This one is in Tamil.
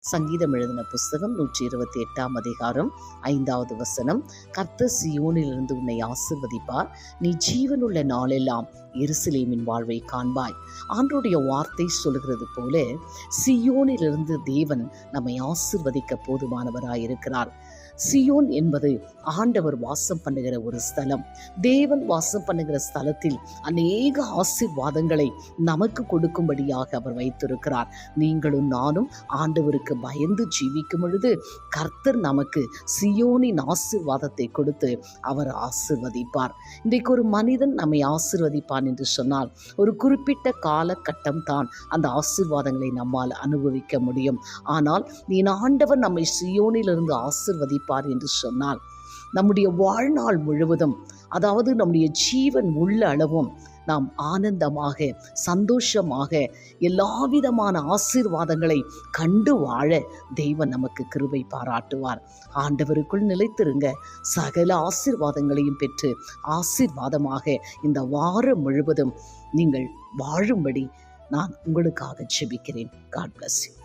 சங்கீதம் எழுதின புஸ்தகம் 128 அதிகாரம் 5வது வசனம். கர்த்தர் சீயோனிலிருந்து உன்னை ஆசீர்வதிப்பார், நீ ஜீவனுள்ள நாளெல்லாம் எருசலேமின் வாழ்வை காண்பாய். ஆண்டவருடைய வார்த்தை சொல்கிறது போல சீயோனிலிருந்து தேவன் நம்மை ஆசீர்வதிக்க போதுமானவராயிருக்கிறார். சியோன் என்பது ஆண்டவர் வாசம் பண்ணுகிற ஒரு ஸ்தலம். தேவன் வாசம் பண்ணுகிற ஸ்தலத்தில் அநேக ஆசீர்வாதங்களை நமக்கு கொடுக்கும்படியாக அவர் வைத்திருக்கிறார். நீங்களும் நானும் ஆண்டவருக்கு பயந்து ஜீவிக்கும் பொழுது கர்த்தர் நமக்கு சியோனின் ஆசீர்வாதத்தை கொடுத்து அவர் ஆசீர்வதிப்பார். இன்றைக்கு ஒரு மனிதன் நம்மை ஆசீர்வதிப்பான் என்று சொன்னால் ஒரு குறிப்பிட்ட காலகட்டம் தான் அந்த ஆசீர்வாதங்களை நம்மால் அனுபவிக்க முடியும். ஆனால் ஆண்டவர் நம்மை சியோனிலிருந்து ஆசீர்வதிப்பார் என்று சொன்னால் நம்முடைய வாழ்நாள் முழுவதும், அதாவது நம்முடைய ஜீவன் உள்ள அளவும் நாம் ஆனந்தமாக சந்தோஷமாக எல்லாவிதமான ஆசீர்வாதங்களை கண்டு வாழ தெய்வம் நமக்கு கிருபை பாராட்டுவார். ஆண்டவருக்குள் நிலைத்திருங்க. சகல ஆசீர்வாதங்களையும் பெற்று ஆசீர்வாதமாக இந்த வாரம் முழுவதும் நீங்கள் வாழும்படி நான் உங்களுக்காக ஜெபிக்கிறேன். God bless you.